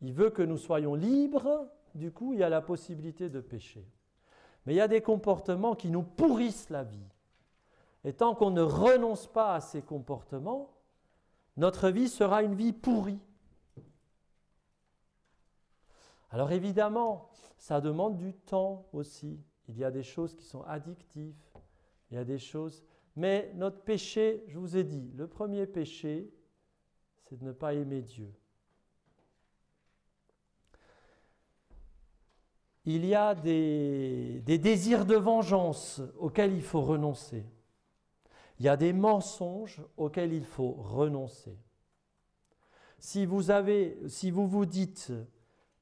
Il veut que nous soyons libres, du coup, il y a la possibilité de pécher. Mais il y a des comportements qui nous pourrissent la vie. Et tant qu'on ne renonce pas à ces comportements, notre vie sera une vie pourrie. Alors évidemment, ça demande du temps aussi. Il y a des choses qui sont addictives, il y a des choses... Mais notre péché, je vous ai dit, le premier péché, c'est de ne pas aimer Dieu. Il y a des désirs de vengeance auxquels il faut renoncer. Il y a des mensonges auxquels il faut renoncer. Si vous vous dites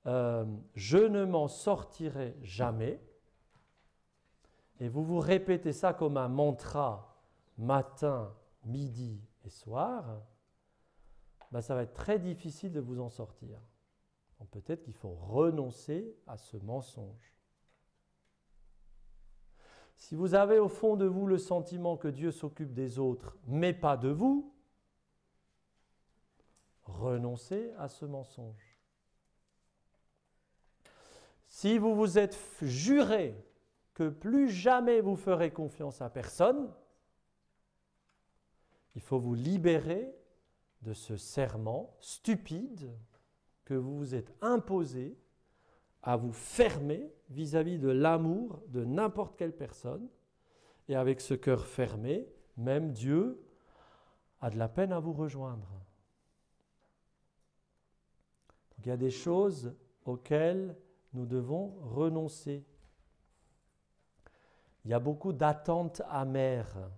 je ne m'en sortirai jamais, et vous vous répétez ça comme un mantra matin, midi et soir, ben ça va être très difficile de vous en sortir. Donc peut-être qu'il faut renoncer à ce mensonge. Si vous avez au fond de vous le sentiment que Dieu s'occupe des autres, mais pas de vous, renoncez à ce mensonge. Si vous vous êtes juré que plus jamais vous ferez confiance à personne, il faut vous libérer de ce serment stupide que vous vous êtes imposé à vous fermer vis-à-vis de l'amour de n'importe quelle personne. Et avec ce cœur fermé, même Dieu a de la peine à vous rejoindre. Donc, il y a des choses auxquelles nous devons renoncer. Il y a beaucoup d'attentes amères.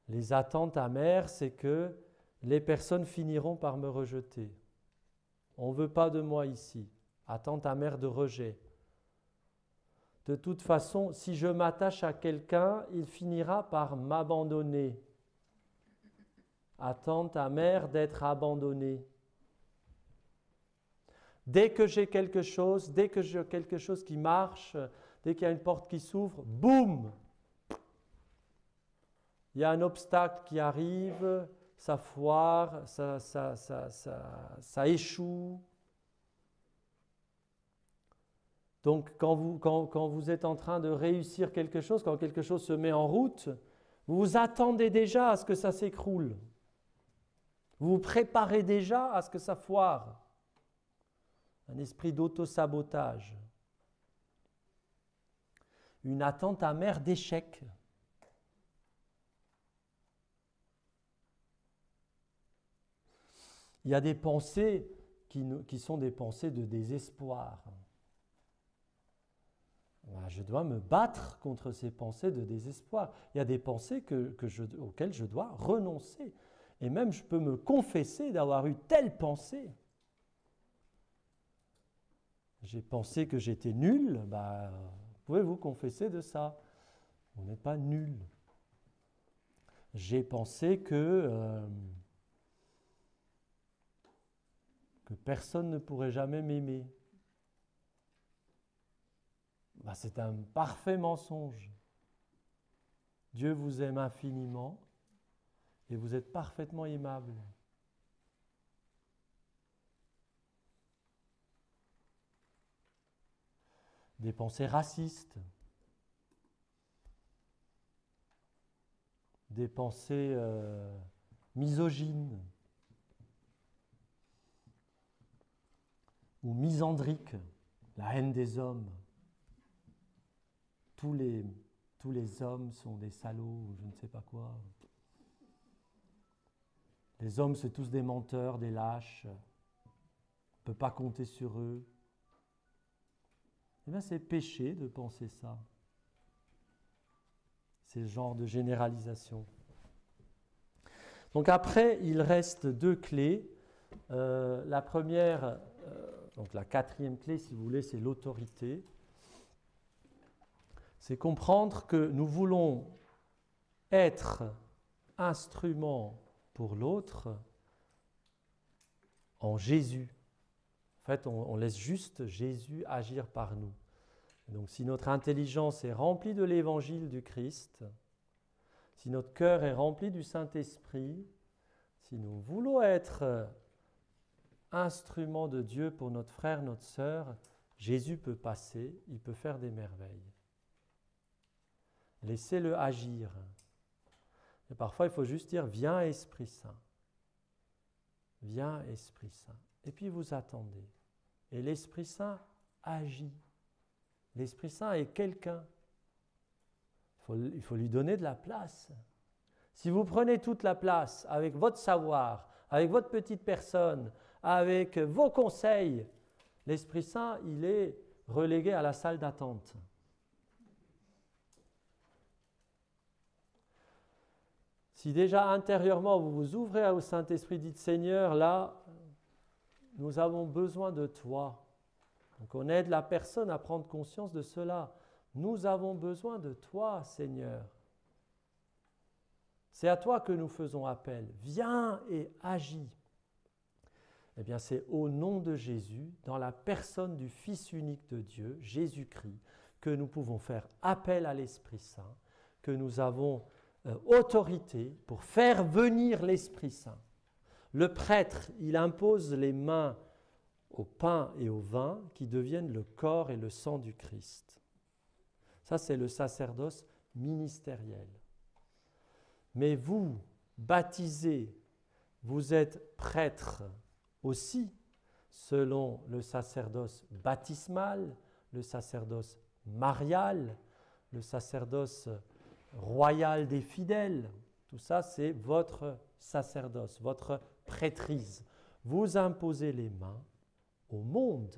Les attentes amères, c'est que les personnes finiront par me rejeter. On ne veut pas de moi ici. Attente amère de rejet. De toute façon, si je m'attache à quelqu'un, il finira par m'abandonner. Attente amère d'être abandonné. Dès que j'ai quelque chose, dès que j'ai quelque chose qui marche, dès qu'il y a une porte qui s'ouvre, boum! Il y a un obstacle qui arrive, ça foire, ça échoue. Donc quand vous êtes en train de réussir quelque chose, quand quelque chose se met en route, vous vous attendez déjà à ce que ça s'écroule. Vous vous préparez déjà à ce que ça foire. Un esprit d'auto-sabotage. Une attente amère d'échec. Il y a des pensées qui sont des pensées de désespoir. Je dois me battre contre ces pensées de désespoir. Il y a des pensées auxquelles je dois renoncer. Et même je peux me confesser d'avoir eu telle pensée. J'ai pensé que j'étais nul, vous pouvez vous confesser de ça. Vous n'êtes pas nul. J'ai pensé que personne ne pourrait jamais m'aimer. C'est un parfait mensonge. Dieu vous aime infiniment et vous êtes parfaitement aimable. Des pensées racistes, des pensées misogynes ou misandriques, la haine des hommes. Tous les hommes sont des salauds ou je ne sais pas quoi. Les hommes, c'est tous des menteurs, des lâches. On ne peut pas compter sur eux. Eh bien, c'est péché de penser ça. C'est le genre de généralisation. Donc après, il reste deux clés. La première, donc la quatrième clé, si vous voulez, c'est l'autorité. C'est comprendre que nous voulons être instruments pour l'autre en Jésus. En fait, on laisse juste Jésus agir par nous. Donc, si notre intelligence est remplie de l'évangile du Christ, si notre cœur est rempli du Saint-Esprit, si nous voulons être instruments de Dieu pour notre frère, notre sœur, Jésus peut passer, il peut faire des merveilles. Laissez-le agir. Et parfois, il faut juste dire « Viens, Esprit Saint. Viens, Esprit Saint. » Et puis, vous attendez. Et l'Esprit Saint agit. L'Esprit Saint est quelqu'un. Il faut lui donner de la place. Si vous prenez toute la place avec votre savoir, avec votre petite personne, avec vos conseils, l'Esprit Saint, il est relégué à la salle d'attente. Si déjà intérieurement vous vous ouvrez au Saint-Esprit, dites Seigneur, là, nous avons besoin de toi. Donc on aide la personne à prendre conscience de cela. Nous avons besoin de toi, Seigneur. C'est à toi que nous faisons appel. Viens et agis. Eh bien, c'est au nom de Jésus, dans la personne du Fils unique de Dieu, Jésus-Christ, que nous pouvons faire appel à l'Esprit Saint, que nous avons autorité pour faire venir l'Esprit Saint. Le prêtre, il impose les mains au pain et au vin qui deviennent le corps et le sang du Christ. Ça, c'est le sacerdoce ministériel. Mais vous, baptisés, vous êtes prêtres aussi, selon le sacerdoce baptismal, le sacerdoce marial, le sacerdoce royal des fidèles. Tout ça, c'est votre sacerdoce, votre prêtrise. Vous imposez les mains au monde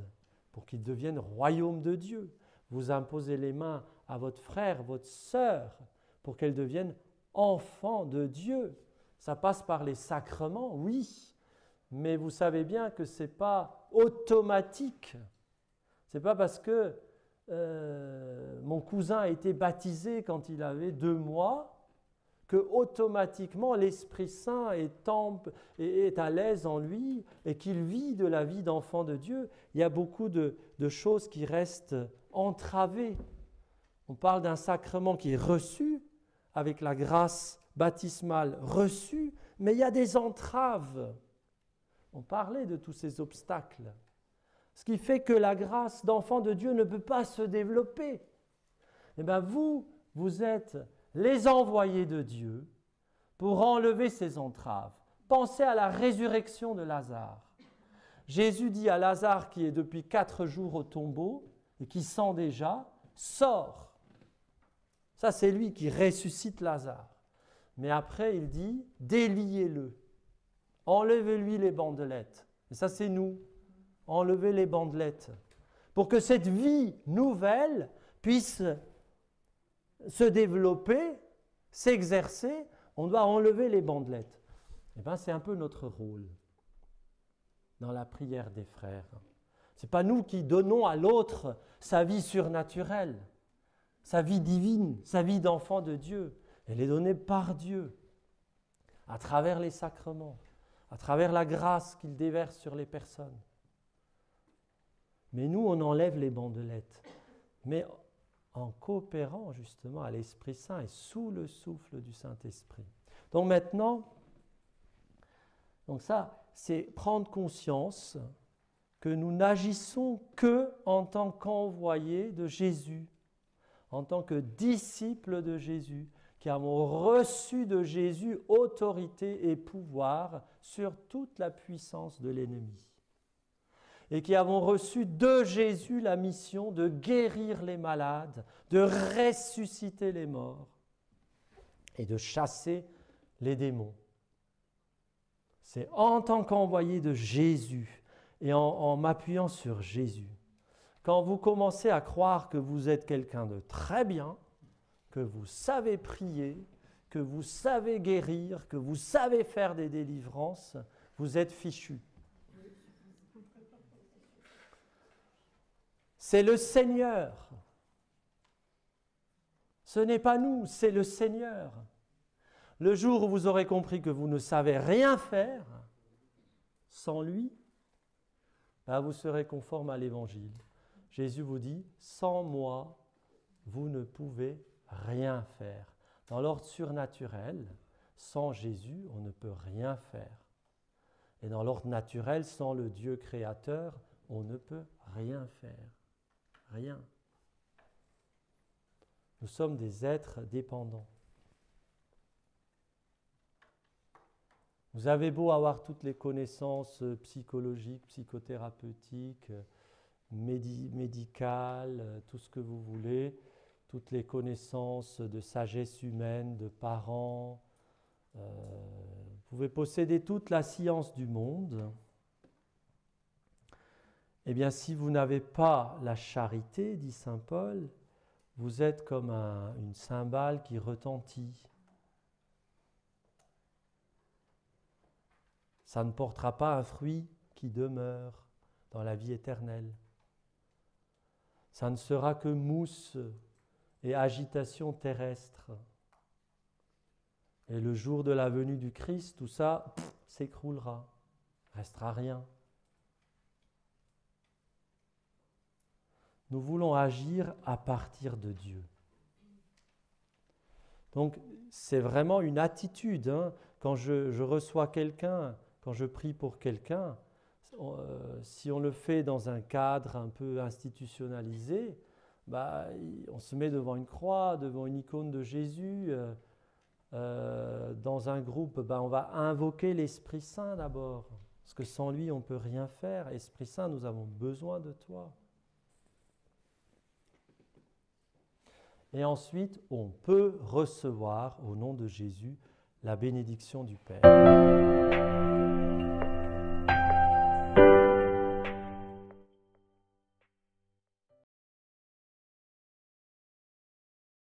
pour qu'il devienne royaume de Dieu. Vous imposez les mains à votre frère, votre sœur, pour qu'elle devienne enfant de Dieu. Ça passe par les sacrements, oui, mais vous savez bien que ce n'est pas automatique. Ce n'est pas parce que mon cousin a été baptisé quand il avait 2 mois que automatiquement l'Esprit Saint est à l'aise en lui et qu'il vit de la vie d'enfant de Dieu. Il y a beaucoup de choses qui restent entravées. On parle d'un sacrement qui est reçu, avec la grâce baptismale reçue, mais il y a des entraves. On parlait de tous ces obstacles. Ce qui fait que la grâce d'enfant de Dieu ne peut pas se développer. Eh bien vous êtes les envoyés de Dieu pour enlever ces entraves. Pensez à la résurrection de Lazare. Jésus dit à Lazare, qui est depuis 4 jours au tombeau et qui sent déjà, sors. Ça, c'est lui qui ressuscite Lazare. Mais après, il dit, déliez-le. Enlevez-lui les bandelettes. Et ça, c'est nous. Enlevez les bandelettes. Pour que cette vie nouvelle puisse se développer, s'exercer, on doit enlever les bandelettes. Eh bien, c'est un peu notre rôle dans la prière des frères. Ce n'est pas nous qui donnons à l'autre sa vie surnaturelle, sa vie divine, sa vie d'enfant de Dieu. Elle est donnée par Dieu, à travers les sacrements, à travers la grâce qu'il déverse sur les personnes. Mais nous, on enlève les bandelettes. Mais en coopérant justement à l'Esprit Saint et sous le souffle du Saint-Esprit. Donc maintenant, ça, c'est prendre conscience que nous n'agissons que en tant qu'envoyés de Jésus, en tant que disciples de Jésus, qui avons reçu de Jésus autorité et pouvoir sur toute la puissance de l'ennemi. Et qui avons reçu de Jésus la mission de guérir les malades, de ressusciter les morts et de chasser les démons. C'est en tant qu'envoyé de Jésus et en m'appuyant sur Jésus. Quand vous commencez à croire que vous êtes quelqu'un de très bien, que vous savez prier, que vous savez guérir, que vous savez faire des délivrances, vous êtes fichu. C'est le Seigneur. Ce n'est pas nous, c'est le Seigneur. Le jour où vous aurez compris que vous ne savez rien faire sans lui, vous serez conforme à l'Évangile. Jésus vous dit, sans moi, vous ne pouvez rien faire. Dans l'ordre surnaturel, sans Jésus, on ne peut rien faire. Et dans l'ordre naturel, sans le Dieu créateur, on ne peut rien faire. Rien. Nous sommes des êtres dépendants. Vous avez beau avoir toutes les connaissances psychologiques, psychothérapeutiques, médicales, tout ce que vous voulez, toutes les connaissances de sagesse humaine, de parents. Vous pouvez posséder toute la science du monde. Eh bien, si vous n'avez pas la charité, dit saint Paul, vous êtes comme une cymbale qui retentit. ça ne portera pas un fruit qui demeure dans la vie éternelle. Ça ne sera que mousse et agitation terrestre. Et le jour de la venue du Christ, tout ça s'écroulera, restera rien. Nous voulons agir à partir de Dieu. Donc, c'est vraiment une attitude. Quand je reçois quelqu'un, quand je prie pour quelqu'un, si on le fait dans un cadre un peu institutionnalisé, on se met devant une croix, devant une icône de Jésus. Dans un groupe, on va invoquer l'Esprit Saint d'abord, parce que sans lui, on ne peut rien faire. Esprit Saint, nous avons besoin de toi. Et ensuite, on peut recevoir, au nom de Jésus, la bénédiction du Père.